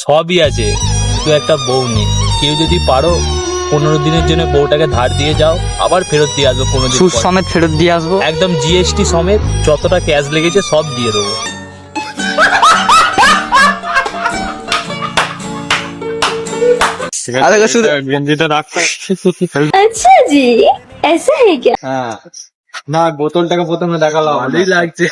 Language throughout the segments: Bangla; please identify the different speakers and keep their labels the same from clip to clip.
Speaker 1: সবই আছে, শুধু একটা বউ নেই। কেউ যদি পারো 15 দিনের জন্য বউটাকে ধার দিয়ে যাও, আবার ফেরত দিয়ে আসবো 15 দিন
Speaker 2: সুদ
Speaker 1: পর।
Speaker 2: সমেত ফেরত দিয়ে আসবো।
Speaker 1: একদম জিএসটি সমেত যতটা ক্যাশ লেগেছে সব দিয়ে দেবো।
Speaker 3: গেঞ্জিটা রাখতে।
Speaker 4: अच्छा जी ऐसा है क्या?
Speaker 3: হ্যাঁ, না বোতলটাকে প্রথমে দেখালাম, ভালোই লাগছে।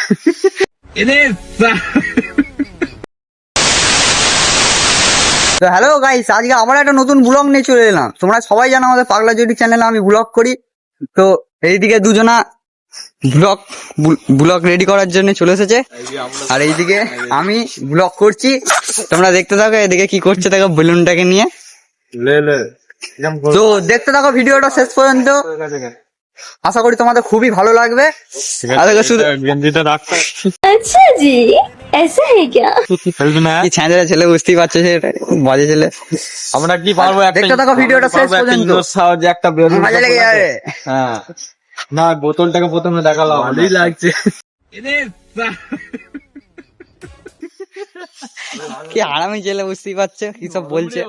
Speaker 2: তো হ্যালো গাইস, আজকে আবার একটা নতুন ব্লগ নিয়ে চলে এলাম। তোমরা সবাই জানো আমাদের পাগলা জুটি চ্যানেলে আমি ব্লগ করি। তো এইদিকে দুজনা ব্লগ রেডি করার জন্য চলে এসেছে, আর এইদিকে আমি ব্লগ করছি। তোমরা দেখতে থাকো এদিকে কি করছে দেখো বেলুনটাকে নিয়ে। তো দেখতে থাকো ভিডিওটা শেষ পর্যন্ত, আশা করি তোমাদের খুবই ভালো লাগবে। আর দেখো শুধু
Speaker 3: গেঞ্জিটা রাখতে।
Speaker 4: अच्छा जी ऐसा है क्या?
Speaker 3: ফেলবি না।
Speaker 2: কি ছেঁচড়া ছেলে, বুঝতেই পারছো সে বাজে ছেলে।
Speaker 3: আমরা কি পারবো
Speaker 2: দেখতে থাকো ভিডিওটা শেষ পর্যন্ত,
Speaker 3: সাহায্যে একটা বেলুন
Speaker 2: মজা লেগে যাবে।
Speaker 3: হ্যাঁ, না বোতলটাকে প্রথমে দেখালাম, ভালোই লাগছে।
Speaker 2: কি হারামি ছেলে, বুঝতেই পারছো কি সব বলছে।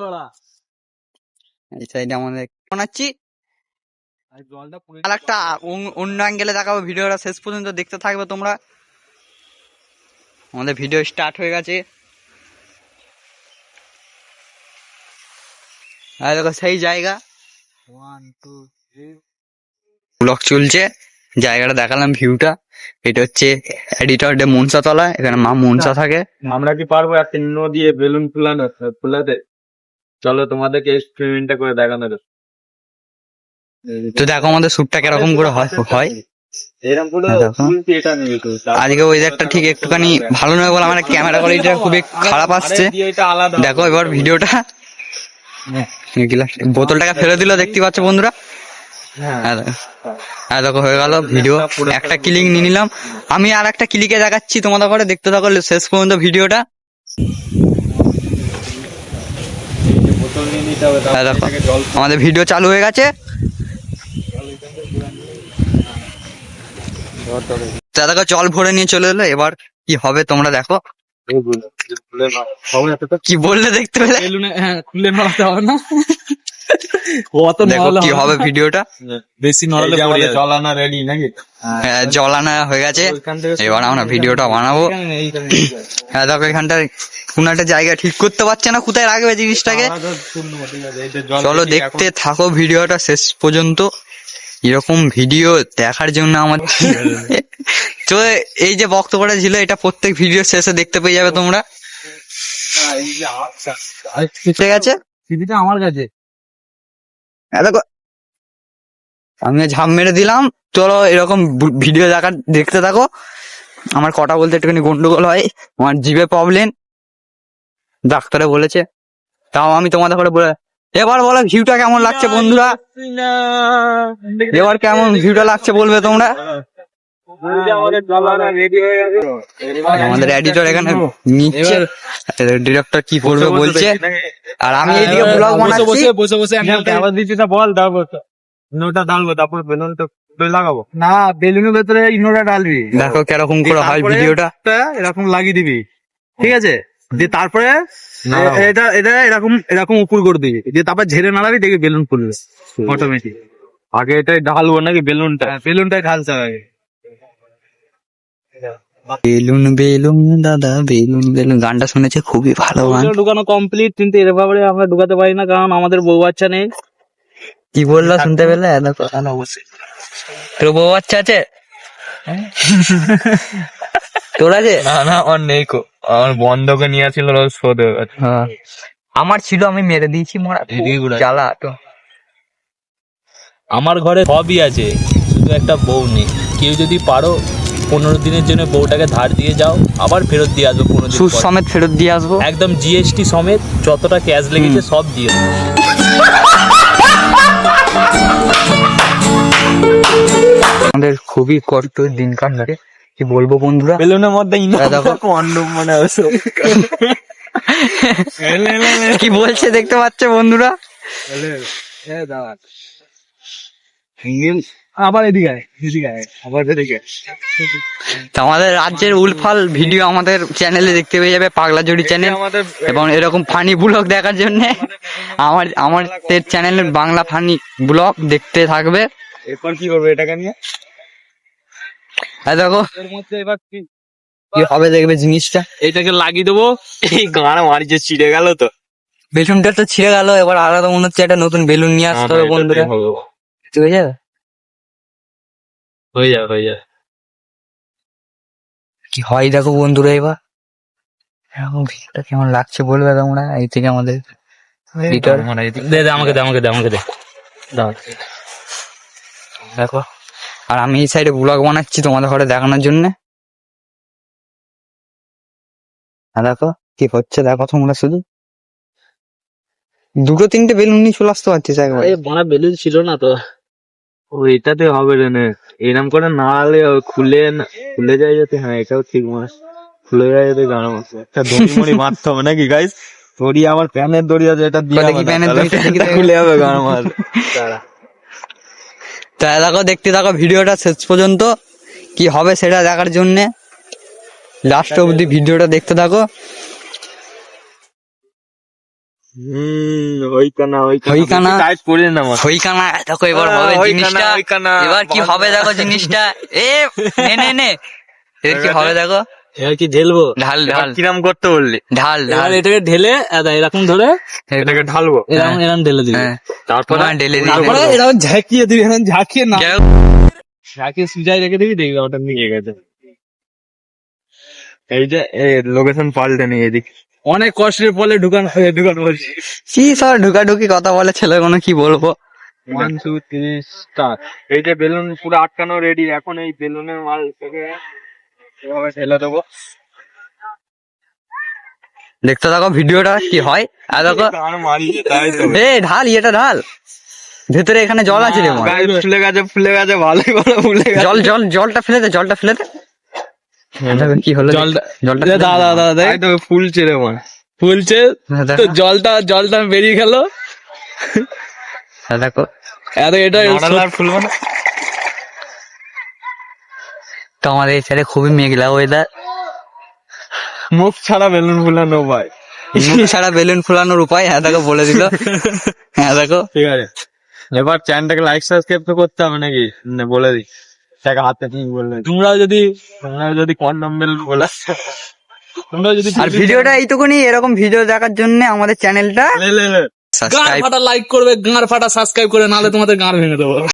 Speaker 2: এই সাইডে আমাদের বানাচ্ছি, আর একটা অন্য অ্যাঙ্গেলে দেখাবো। ভিডিওটা শেষ পর্যন্ত দেখতে থাকবে তোমরা। আমাদের ভিডিও স্টার্ট হয়ে গেছে, আর দেখো সেই জায়গা ব্লগ চলছে। জায়গাটা দেখালাম, ভিউটা। এটা হচ্ছে এডিটর ডে মনসা তলা, এখানে মা মনসা থাকে।
Speaker 3: আমরা কি পারবো একটা নো দিয়ে বেলুন ফুলাতে? চলো তোমাদেরকে এক্সপেরিমেন্টটা করে দেখানো যাক।
Speaker 2: তো দেখো আমাদের শ্যুটটা কিরকম করে হয়।
Speaker 3: এরকম পুরো
Speaker 2: দেখো।
Speaker 3: ফুলতে এটা নেবে তো।
Speaker 2: আজকে ওয়েদারটা ঠিক একটুখানি ভালো নয় বলে আমার ক্যামেরা কোয়ালিটিটা খুবই খারাপ আসছে।
Speaker 3: এটা আলাদা।
Speaker 2: দেখো এবার ভিডিওটা, বোতলটাকে ফেলে দিল, দেখতে পাচ্ছ বন্ধুরা। হ্যাঁ দেখো হয়ে গেল ভিডিও, একটা ক্লিক নিয়ে নিলাম। আমি আর একটা ক্লিকে দেখাচ্ছি তোমাদের করে, দেখতে থাকো শেষ পর্যন্ত ভিডিওটা।
Speaker 3: বোতল নিয়ে নিতে হবে,
Speaker 2: হ্যাঁ দেখো
Speaker 3: তারপরে জল
Speaker 2: আমাদের ভিডিও চালু হয়ে গেছে। দেখো জল ভরে নিয়ে চলে এলো, এবার কি হবে তোমরা দেখো। কি বললে দেখতে পেলে?
Speaker 1: খুলে নড়াতে হবে না, কত
Speaker 2: দেখো কি হবে ভিডিওটা।
Speaker 1: বেশি নড়ালে
Speaker 3: জল আনা রেডি নাকি?
Speaker 2: হ্যাঁ, জল আনা হয়ে গেছে, এবার আমরা ভিডিওটা বানাবো। হ্যাঁ দেখো এখানটায় কোন একটা জায়গা ঠিক করতে পারছে না, কোথায় রাখবে জিনিসটাকে। চলো দেখতে থাকো ভিডিওটা শেষ পর্যন্ত। এরকম ভিডিও দেখার জন্য আমাদের তো এই যে বক্তব্যটা ছিল, এটা প্রত্যেক ভিডিও শেষে দেখতে পেয়ে যাবে তোমরা, ঠিক আছে?
Speaker 1: সিডিটা আমার কাছে।
Speaker 2: দেখো আমি ঝাম মেরে দিলাম। চলো এরকম ভিডিও দেখতে থাকো। আমার কথা বলতে একটুখানি গন্ডগোল হয়, আমার জিভে প্রবলেম, ডাক্তারে বলেছে। তাও আমি তোমাদের করে বলে, এবার বলো ভিউটা কেমন লাগছে বন্ধুরা, এবার কেমন ভিউটা লাগছে বলবে তোমরা। আমাদের এডিটর এখানে নিচ্ছে, ডিরেক্টর কি করবে বলছে, আর আমি এইদিকে ব্লগ বানাচ্ছি।
Speaker 1: বসে বসে
Speaker 3: বল নোটা ডালবো, তারপর বেলুনটা লাগাবো।
Speaker 2: না, বেলুনের ভেতরে ইনোটা ডালবি। দেখো কিরকম করে হয় ভিডিওটা,
Speaker 3: এরকম লাগিয়ে দিবি, ঠিক আছে? দিয়ে তারপরে এটা এটা এরকম এরকম উপর করে দিবি, দিয়ে তারপর ঝেড়ে নাড়াবি, দেখবি বেলুন ফুলবে অটোমেটিক। আগে এটাই ঢালবো নাকি বেলুনটা? বেলুনটাই ঢালতে হবে।
Speaker 2: বেলুন বেলুন দাদা বেলুন বেলুন গানটা শুনেছে, খুবই ভালো গান।
Speaker 1: ঢুকানো কমপ্লিট, কিন্তু এর ব্যাপারে আমরা ঢুকাতে পারি না, কারণ আমাদের বউ বাচ্চা নেই।
Speaker 2: কি বললা শুনতে পেলে? অবশ্যই তোর বউ বাচ্চা আছে? তোর আছে?
Speaker 1: না না, আমার নেই কো, আমার বন্ধকে নিয়ে ছিল শোধ হয়ে গেছে।
Speaker 2: হ্যাঁ, আমার ছিল, আমি মেরে দিয়েছি। মরা জ্বালা তো।
Speaker 1: আমার ঘরে সবই আছে, শুধু একটা বউ নেই। কেউ যদি পারো 15 দিনের জন্য বউটাকে ধার দিয়ে যাও, আবার ফেরত দিয়ে আসবো 15 দিন
Speaker 2: সুদ
Speaker 1: পর।
Speaker 2: সমেত ফেরত দিয়ে আসবো।
Speaker 1: একদম জিএসটি সমেত যতটা ক্যাশ লেগেছে সব দিয়ে দেবো।
Speaker 2: আমাদের খুবই কষ্ট দিন কাটছে, কি বলবো বন্ধুরা।
Speaker 3: বেলুনের মধ্যে মানে
Speaker 2: কি বলছে দেখতে পাচ্ছে বন্ধুরা।
Speaker 3: আবার এদিকে আয়, এদিকে আয়, আবার এদিকে আয়।
Speaker 2: তো আমাদের রাজ্যের উলফাল ভিডিও আমাদের চ্যানেলে দেখতে পেয়ে যাবে, পাগলা জড়ি চ্যানেল।
Speaker 3: আমাদের
Speaker 2: এবং এরকম ফানি ব্লগ দেখার জন্য আমাদের চ্যানেলের বাংলা ফানি ব্লগ দেখতে থাকবে।
Speaker 3: এরপর কি করবে এটাকে নিয়ে?
Speaker 2: আর দেখো
Speaker 3: এর মধ্যে এবার কি
Speaker 2: কি হবে দেখবে জিনিসটা।
Speaker 3: এটাকে লাগিয়ে দেবো। এই গান মারি যে ছিঁড়ে গেল তো।
Speaker 2: বেলুনটা তো ছিঁড়ে গেল, এবার আলাদা মনে হচ্ছে একটা নতুন বেলুন নিয়ে আসতে হবে বন্ধুরা। ঠিক হয়ে যাবে,
Speaker 3: হয়ে যাবে, হয়ে যাবে।
Speaker 2: কি হয় দেখো বন্ধুরা। এবার এরকম ভিডিওটা কেমন লাগছে বলবে তোমরা। এই থেকে আমাদের editor।
Speaker 1: দে দে আমাকে দে আমাকে দে আমাকে দে।
Speaker 2: দেখো, আর আমি এই সাইডে ব্লগ বানাচ্ছি তোমাদের ঘরে দেখানোর জন্য। দেখো কি হচ্ছে, দেখো তোমরা শুধু দুটো তিনটে বেলুন নিয়ে চলে আসতে পারছিস একবার।
Speaker 1: এই বড় বেলুন ছিল না তো।
Speaker 3: ও এটাতে হবে রে নে, এরম করে না হলে খুলে যায় যাতে। হ্যাঁ এটাও ঠিক মাস খুলে যায় যাতে গান মাসে একটা দড়ি মড়ি মারতে হবে নাকি গাইস? দড়ি আমার প্যানের দড়ি আছে, এটা দিয়ে
Speaker 2: দেখি প্যানের দড়িটা দেখি তো।
Speaker 3: খুলে যাবে গান মাস।
Speaker 2: তা দেখো, দেখতে থাকো ভিডিওটা শেষ পর্যন্ত, কি হবে সেটা দেখার জন্য লাস্ট অবধি ভিডিওটা দেখতে থাকো।
Speaker 3: ওইখানা
Speaker 2: ওইখানা
Speaker 3: টাইট করে না আমার।
Speaker 2: হইকানা। দেখো এবার হবে জিনিসটা, এবার কি হবে দেখো জিনিসটা। এ নে নে নে, এর কি হবে দেখো।
Speaker 1: এবার কি ঢেলবো?
Speaker 2: ঢাল ঢাল
Speaker 3: কিরাম করতে বললি?
Speaker 2: ঢাল
Speaker 1: এবার
Speaker 2: ঢাল।
Speaker 1: এটাকে ঢেলে এরকম ধরে
Speaker 3: এটাকে ঢালবো,
Speaker 1: এরকম এরকম ঢেলে দিবি।
Speaker 2: হ্যাঁ,
Speaker 3: তারপরে
Speaker 2: ঢেলে দিবি।
Speaker 3: তারপরে এরকম ঝাঁকিয়ে দিবি, এরকম ঝাঁকিয়ে না
Speaker 2: কেউ
Speaker 3: ঝাঁকিয়ে সুজাই রেখে দিবি, দেখবি ওটা নিয়ে গেছে। এই যে লোকেশন পাল্টে নিয়ে এদিক অনেক কষ্টের ফলে ঢুকানো বলছি।
Speaker 2: কি সব ঢুকাঢুকি কথা বলে ছেলে কোনো, কি বলবো।
Speaker 3: 1 2 3 স্টার্ট। এই যে বেলুন পুরো আটকানো রেডি, এখন এই বেলুনের মাল থেকে এভাবে ঢেলে দেবো।
Speaker 2: দেখতে থাকো ভিডিওটা কি হয়। আর দেখো
Speaker 3: গান মারি তাই তো।
Speaker 2: এ ঢাল, এটা ঢাল ভেতরে, এখানে জল আছে রে মা।
Speaker 3: গায়ে ফুলে গেছে ভালোই ভালো ফুলে গেছে।
Speaker 2: জলটা ফেলে দে, জলটা ফেলে দে। দেখো কি হলো, জলটা ফেলে দে।
Speaker 1: দাদা
Speaker 3: তাই তো ফুলছে রে মা।
Speaker 1: ফুলছে
Speaker 2: দেখো,
Speaker 1: তো জলটা বেরিয়ে গেল।
Speaker 2: দেখো
Speaker 1: এটা
Speaker 3: আর ফুলবো না।
Speaker 2: তো আমাদের এই সাইডে খুবই মেঘলা ওয়েদার।
Speaker 3: মুখ ছাড়া বেলুন ফুলানো ভাই।
Speaker 2: মুখ ছাড়া বেলুন ফুলানোর উপায় হ্যাঁ দেখো বলে দিল। হ্যাঁ দেখো,
Speaker 3: ঠিক আছে, এবার চ্যানেলটাকে লাইক সাবস্ক্রাইব তো করতে হবে নাকি? না বলে দিই, টাকা হাতে নিয়ে বললে তোমরা যদি কন্ডম বেলুন বলে তোমরা যদি
Speaker 2: আর ভিডিওটা এইটুকুনি। এরকম ভিডিও দেখার জন্য আমাদের চ্যানেলটা
Speaker 3: লে
Speaker 1: গাঁড় ফাটা লাইক করবে, গাঁড় ফাটা সাবস্ক্রাইব করে, নাহলে তোমাদের গাঁড় ভেঙে দেবো।